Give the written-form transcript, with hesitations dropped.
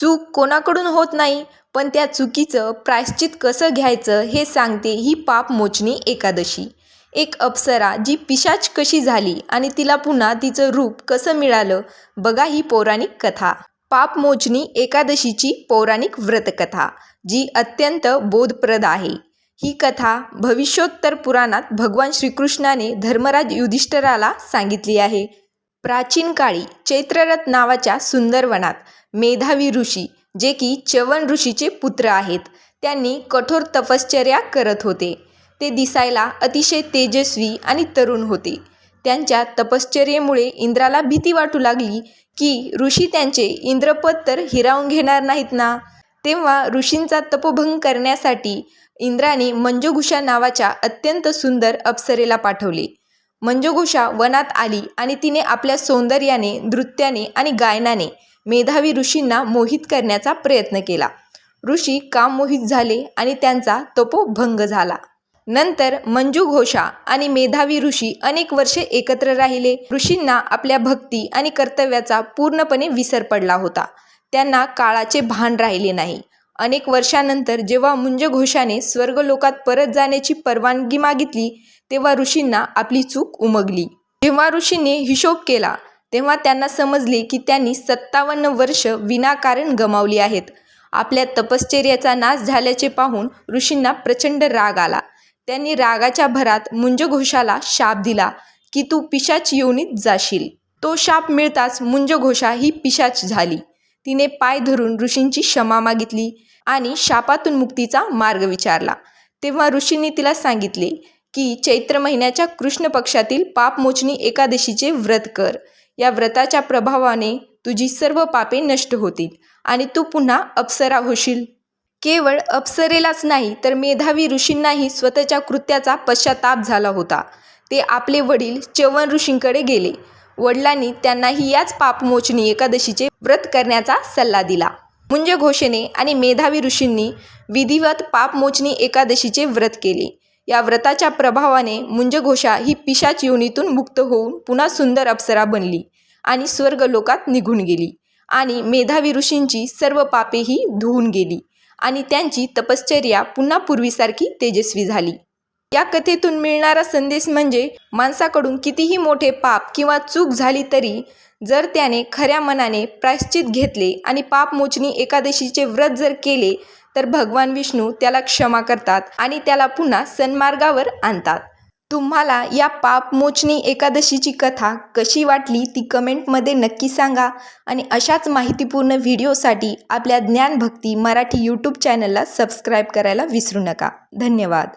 चूक कोणाकडून होत नाही, पण त्या चुकीचं प्रायश्चित कसं घ्यायचं हे सांगते ही पापमोचनी एकादशी. एक अप्सरा जी पिशाच कशी झाली आणि तिला पुन्हा तिचं रूप कसं मिळालं, बघा ही पौराणिक कथा. पापमोचनी एकादशीची पौराणिक व्रतकथा, जी अत्यंत बोधप्रद आहे. ही कथा भविष्योत्तर पुराणात भगवान श्रीकृष्णाने धर्मराज युधिष्ठिराला सांगितली आहे. प्राचीन काळी चैत्ररथ नावाच्या सुंदर वनात मेधावी ऋषी, जे की च्यवन ऋषीचे पुत्र आहेत, त्यांनी कठोर तपश्चर्या करत होते. ते दिसायला अतिशय तेजस्वी आणि तरुण होते. त्यांच्या तपश्चर्येमुळे इंद्राला भीती वाटू लागली की ऋषी त्यांचे इंद्रपद तर हिरावून घेणार नाहीत ना. तेव्हा ऋषींचा तपोभंग करण्यासाठी इंद्राने मंजुघोषा नावाच्या अत्यंत सुंदर अप्सरेला पाठवले. मंजुघोषा वनात आली आणि तिने आपल्या सौंदर्याने, नृत्याने आणि गायनाने मेधावी ऋषींना मोहित करण्याचा प्रयत्न केला. ऋषी काममोहित झाले आणि त्यांचा तपोभंग झाला. नंतर मंजुघोषा आणि मेधावी ऋषी अनेक वर्षे एकत्र राहिले. ऋषींना आपल्या भक्ती आणि कर्तव्याचा पूर्णपणे विसर पडला होता. त्यांना काळाचे भान राहिले नाही. अनेक वर्षानंतर जेव्हा मंजुघोषाने स्वर्गलोकात परत जाण्याची परवानगी मागितली, तेव्हा ऋषींना आपली चूक उमगली. जेव्हा ऋषींनी हिशोब केला, तेव्हा त्यांना समजले की त्यांनी 57 वर्ष विनाकारण गमावली आहेत. आपल्या तपश्चर्याचा नाश झाल्याचे पाहून ऋषींना प्रचंड राग आला. त्यांनी रागाच्या भरात मंजुघोषाला शाप दिला की तू पिशाच योनीत जाशील. तो शाप मिळताच मंजुघोषा ही पिशाच झाली. तिने पाय धरून ऋषींची क्षमा मागितली आणि शापातून मुक्तीचा मार्ग विचारला. तेव्हा ऋषींनी तिला सांगितले की चैत्र महिन्याच्या कृष्ण पक्षातील पापमोचनी एकादशीचे व्रत कर. या व्रताच्या प्रभावाने तुझी सर्व पापे नष्ट होतील आणि तू पुन्हा अप्सरा होशील. केवळ अप्सरेलाच नाही तर मेधावी ऋषींनाही स्वतःच्या कृत्याचा पश्चाताप झाला होता. ते आपले वडील च्यवन ऋषींकडे गेले. वडिलांनी त्यांनाही याच पापमोचनी एकादशीचे व्रत करण्याचा सल्ला दिला. मंजुघोषेने आणि मेधावी ऋषींनी विधिवत पापमोचनी एकादशीचे व्रत केले. या व्रताच्या प्रभावाने मंजुघोषा ही पिशाच योनीतून मुक्त होऊन पुन्हा सुंदर अप्सरा बनली आणि स्वर्गलोकात निघून गेली. आणि मेधावी ऋषींची सर्व पापेही धुवून गेली आणि त्यांची तपश्चर्या पुन्हा पूर्वीसारखी तेजस्वी झाली. या कथेतून मिळणारा संदेश म्हणजे माणसाकडून कितीही मोठे पाप किंवा चूक झाली तरी जर त्याने खऱ्या मनाने प्रायश्चित घेतले आणि पापमोचनी एकादशीचे व्रत जर केले, तर भगवान विष्णू त्याला क्षमा करतात आणि त्याला पुन्हा सन्मार्गावर आणतात. तुम्हाला या पापमोचनी एकादशीची कथा कशी वाटली ती कमेंटमध्ये नक्की सांगा आणि अशाच माहितीपूर्ण व्हिडिओसाठी आपल्या ज्ञानभक्ती मराठी यूट्यूब चॅनलला सबस्क्राईब करायला विसरू नका. धन्यवाद.